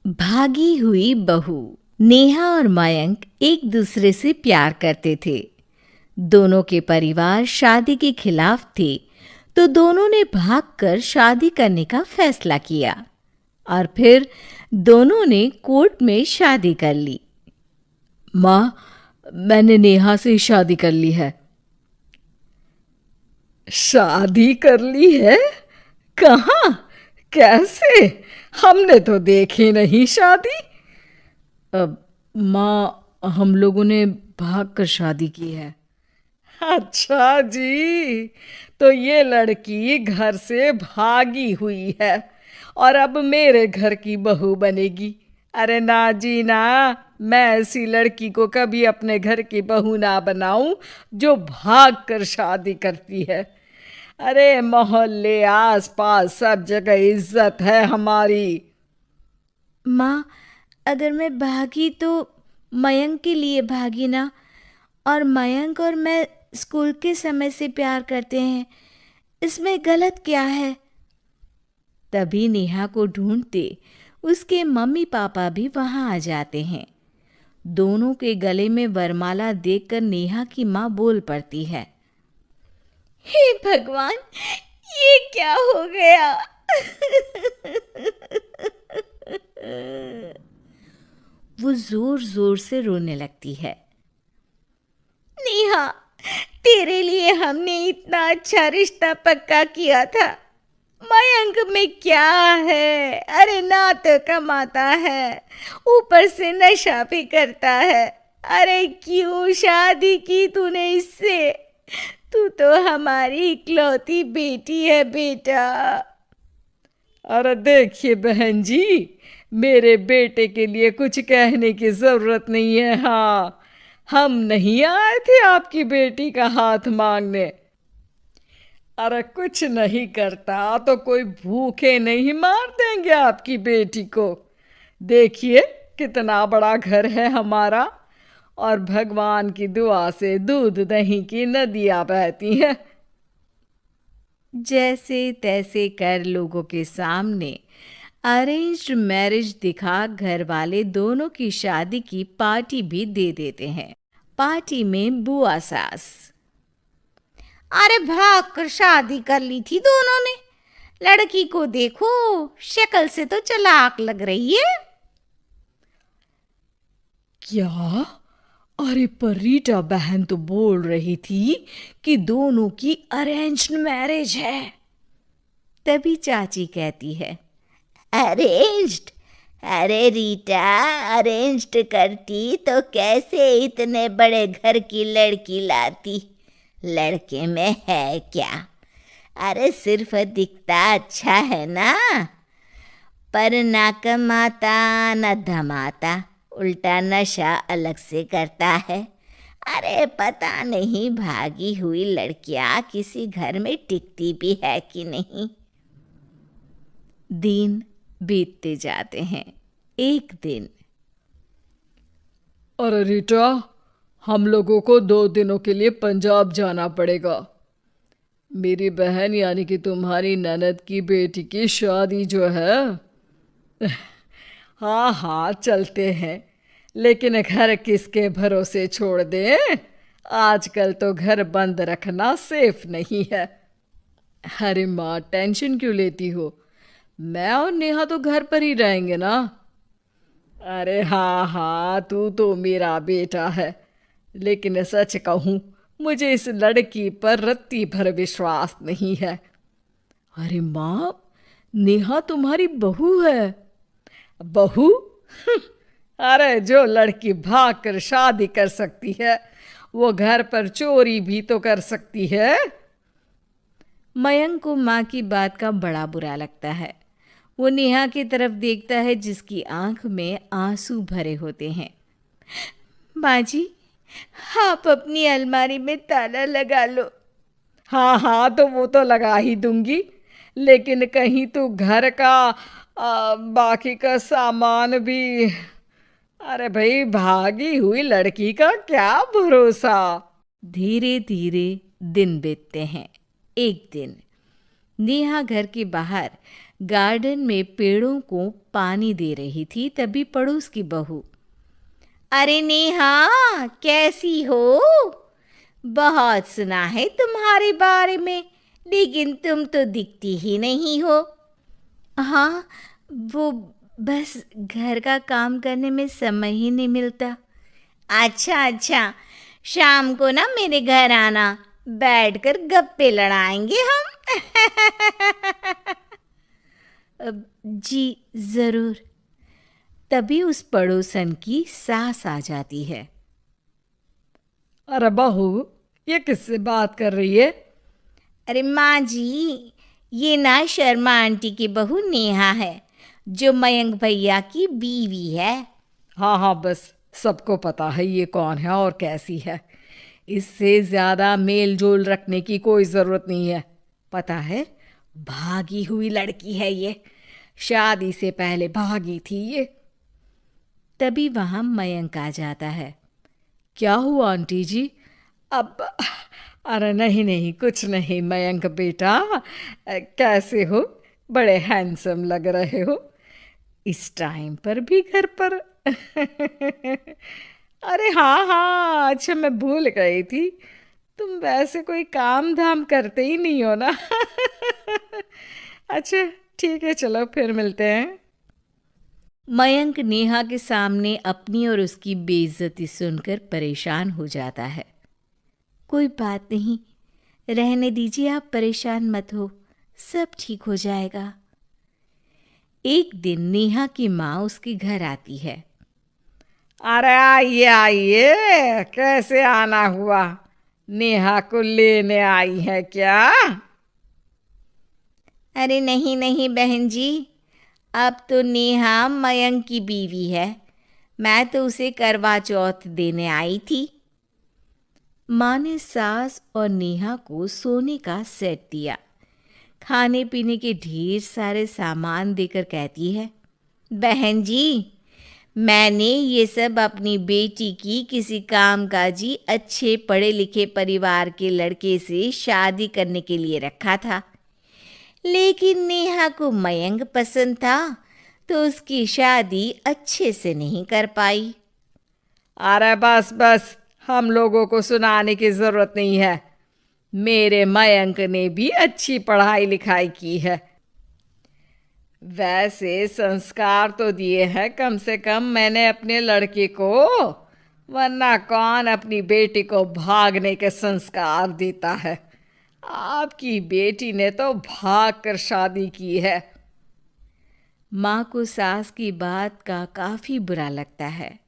भागी हुई बहू। नेहा और मयंक एक दूसरे से प्यार करते थे। दोनों के परिवार शादी के खिलाफ थे, तो दोनों ने भागकर शादी करने का फैसला किया और फिर दोनों ने कोर्ट में शादी कर ली। माँ, मैंने नेहा से शादी कर ली है। शादी कर ली है? कहाँ? कैसे? हमने तो देखी नहीं शादी। अब माँ, हम लोगों ने भागकर शादी की है। अच्छा जी, तो ये लड़की घर से भागी हुई है और अब मेरे घर की बहू बनेगी। अरे ना जी ना, मैं ऐसी लड़की को कभी अपने घर की बहू ना बनाऊं जो भाग कर शादी करती है। अरे मोहल्ले आस पास सब जगह इज्जत है हमारी। माँ, अगर मैं भागी तो मयंक के लिए भागी ना, और मयंक और मैं स्कूल के समय से प्यार करते हैं, इसमें गलत क्या है? तभी नेहा को ढूंढते उसके मम्मी पापा भी वहां आ जाते हैं। दोनों के गले में वरमाला देखकर नेहा की माँ बोल पड़ती है। हे भगवान, ये क्या हो गया? वो जोर जोर से रोने लगती है। नेहा, तेरे लिए हमने इतना अच्छा रिश्ता पक्का किया था। मयंक में क्या है? अरे ना तो कमाता है, ऊपर से नशा भी करता है। अरे क्यों शादी की तूने इससे? तू तो हमारी इकलौती बेटी है बेटा। अरे देखिए बहन जी, मेरे बेटे के लिए कुछ कहने की जरूरत नहीं है। हाँ, हम नहीं आए थे आपकी बेटी का हाथ मांगने। अरे कुछ नहीं करता तो कोई भूखे नहीं मार देंगे आपकी बेटी को। देखिए कितना बड़ा घर है हमारा, और भगवान की दुआ से दूध दही की नदियाँ बहती हैं। जैसे तैसे कर लोगों के सामने अरेंज्ड मैरिज दिखा घर वाले दोनों की शादी की पार्टी भी दे देते हैं। पार्टी में बुआ सास। अरे भाग कर शादी कर ली थी दोनों ने। लड़की को देखो, शक्ल से तो चालाक लग रही है। क्या? अरे पर रीटा बहन तो बोल रही थी कि दोनों की अरेंज्ड मैरिज है। तभी चाची कहती है, अरेंज्ड? अरे रीटा, अरेंज्ड करती तो कैसे इतने बड़े घर की लड़की लाती? लड़के में है क्या? अरे सिर्फ दिखता अच्छा है ना, पर ना कमाता न धमाता, उल्टा नशा अलग से करता है। अरे पता नहीं भागी हुई लड़कियां किसी घर में टिकती भी है कि नहीं। दिन बीतते जाते हैं। एक दिन, अरे रीटा, हम लोगों को 2 दिनों के लिए पंजाब जाना पड़ेगा। मेरी बहन यानी कि तुम्हारी ननद की बेटी की शादी जो है। हाँ हाँ चलते हैं, लेकिन घर किसके भरोसे छोड़ दें? आजकल तो घर बंद रखना सेफ नहीं है। अरे माँ, टेंशन क्यों लेती हो? मैं और नेहा तो घर पर ही रहेंगे ना। अरे हाँ हाँ, तू तो मेरा बेटा है, लेकिन सच कहूँ मुझे इस लड़की पर रत्ती भर विश्वास नहीं है। अरे माँ, नेहा तुम्हारी बहू है। बहू? अरे जो लड़की भाग कर शादी कर सकती है, वो घर पर चोरी भी तो कर सकती है। मयंक को माँ की बात का बड़ा बुरा लगता है। वो नेहा की तरफ देखता है जिसकी आंख में आंसू भरे होते हैं। माँ जी, आप अपनी अलमारी में ताला लगा लो। हाँ हाँ, तो वो तो लगा ही दूंगी, लेकिन कहीं तू घर का बाकी का सामान भी। अरे भाई, भागी हुई लड़की का क्या भरोसा। धीरे धीरे दिन बीतते हैं। एक दिन नेहा घर के बाहर गार्डन में पेड़ों को पानी दे रही थी, तभी पड़ोस की बहू, अरे नेहा, कैसी हो? बहुत सुना है तुम्हारे बारे में, लेकिन तुम तो दिखती ही नहीं हो। हाँ, वो बस घर का काम करने में समय ही नहीं मिलता। अच्छा अच्छा, शाम को ना मेरे घर आना, बैठकर गप्पे लड़ाएंगे हम। जी ज़रूर। तभी उस पड़ोसन की सास आ जाती है। अरे बहू, ये किससे बात कर रही है? अरे माँ जी, ये ना शर्मा आंटी की बहू नेहा है, जो मयंक भैया की बीवी है। हाँ हाँ, बस सबको पता है ये कौन है और कैसी है। इससे ज़्यादा मेल जोल रखने की कोई ज़रूरत नहीं है। पता है, भागी हुई लड़की है ये, शादी से पहले भागी थी ये। तभी वहाँ मयंक आ जाता है। क्या हुआ आंटी जी? अब अरे नहीं नहीं, कुछ नहीं मयंक बेटा, कैसे हो? बड़े हैंडसम लग रहे हो इस टाइम पर भी घर पर। अरे हाँ हाँ, अच्छा मैं भूल गई थी, तुम वैसे कोई काम धाम करते ही नहीं हो ना। अच्छा ठीक है, चलो फिर मिलते हैं। मयंक नेहा के सामने अपनी और उसकी बेइज्जती सुनकर परेशान हो जाता है। कोई बात नहीं, रहने दीजिए, आप परेशान मत हो, सब ठीक हो जाएगा। एक दिन नेहा की माँ उसके घर आती है। अरे आइए आइए, कैसे आना हुआ? नेहा को लेने आई है क्या? अरे नहीं नहीं बहन जी, अब तो नेहा मयंक की बीवी है, मैं तो उसे करवा चौथ देने आई थी। माँ ने सास और नेहा को सोने का सेट दिया, खाने पीने के ढेर सारे सामान देकर कहती है, बहन जी, मैंने ये सब अपनी बेटी की किसी कामकाजी अच्छे पढ़े लिखे परिवार के लड़के से शादी करने के लिए रखा था, लेकिन नेहा को मयंक पसंद था, तो उसकी शादी अच्छे से नहीं कर पाई। अरे बस बस, हम लोगों को सुनाने की जरूरत नहीं है। मेरे मयंक ने भी अच्छी पढ़ाई लिखाई की है, वैसे संस्कार तो दिए हैं कम से कम मैंने अपने लड़के को, वरना कौन अपनी बेटी को भागने के संस्कार देता है। आपकी बेटी ने तो भाग कर शादी की है। माँ को सास की बात का काफ़ी बुरा लगता है,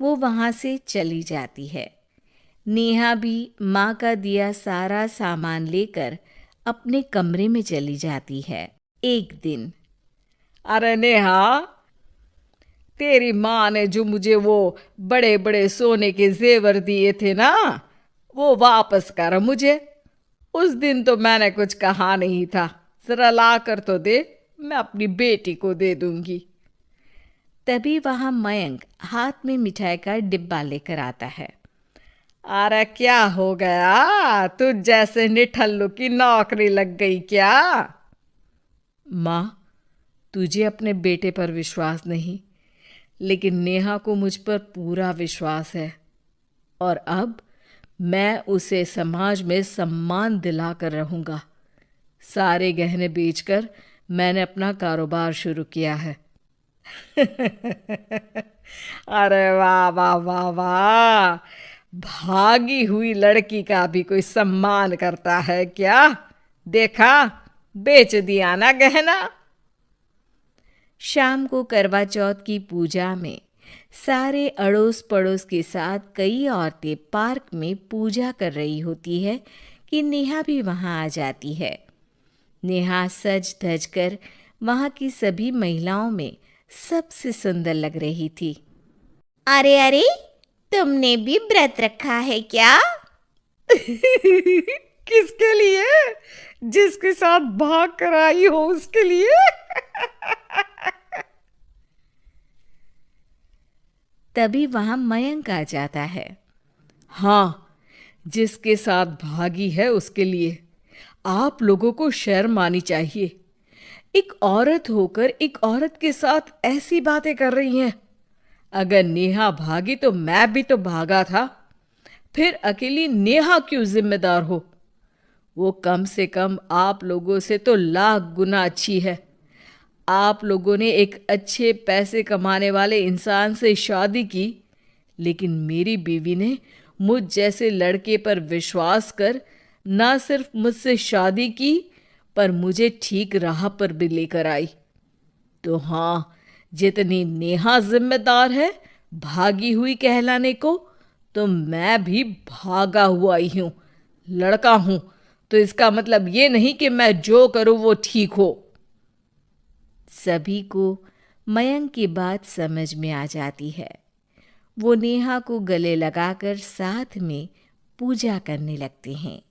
वो वहाँ से चली जाती है। नेहा भी माँ का दिया सारा सामान लेकर अपने कमरे में चली जाती है। एक दिन, अरे नेहा, तेरी माँ ने जो मुझे वो बड़े बड़े सोने के जेवर दिए थे ना, वो वापस कर मुझे। उस दिन तो मैंने कुछ कहा नहीं था, जरा ला कर तो दे, मैं अपनी बेटी को दे दूंगी। तभी वहाँ मयंक हाथ में मिठाई का डिब्बा लेकर आता है। अरे क्या हो गया, तुझ जैसे निठल्लू की नौकरी लग गई क्या? माँ, तुझे अपने बेटे पर विश्वास नहीं, लेकिन नेहा को मुझ पर पूरा विश्वास है, और अब मैं उसे समाज में सम्मान दिलाकर रहूँगा। सारे गहने बेचकर मैंने अपना कारोबार शुरू किया है। अरे वाह वाह वाह वाह, भागी हुई लड़की का भी कोई सम्मान करता है क्या? देखा, बेच दिया ना गहना। शाम को करवा चौथ की पूजा में सारे अड़ोस पड़ोस के साथ कई औरतें पार्क में पूजा कर रही होती है कि नेहा भी वहाँ आ जाती है। नेहा सज धज कर वहाँ की सभी महिलाओं में सबसे सुंदर लग रही थी। अरे अरे, तुमने भी व्रत रखा है क्या? किसके लिए? जिसके साथ भाग कर आई हो उसके लिए। तभी वहां मयंक आ जाता है। हाँ, जिसके साथ भागी है उसके लिए। आप लोगों को शर्म आनी चाहिए। एक औरत होकर एक औरत के साथ ऐसी बातें कर रही हैं। अगर नेहा भागी तो मैं भी तो भागा था। फिर अकेली नेहा क्यों जिम्मेदार हो? वो कम से कम आप लोगों से तो लाख गुना अच्छी है। आप लोगों ने एक अच्छे पैसे कमाने वाले इंसान से शादी की, लेकिन मेरी बीवी ने मुझ जैसे लड़के पर विश्वास कर ना सिर्फ मुझसे शादी की, पर मुझे ठीक राह पर भी लेकर आई। तो हाँ, जितनी नेहा जिम्मेदार है भागी हुई कहलाने को, तो मैं भी भागा हुआ ही हूं। लड़का हूं तो इसका मतलब ये नहीं कि मैं जो करूं वो ठीक हो। सभी को मयंक की बात समझ में आ जाती है। वो नेहा को गले लगाकर साथ में पूजा करने लगते हैं।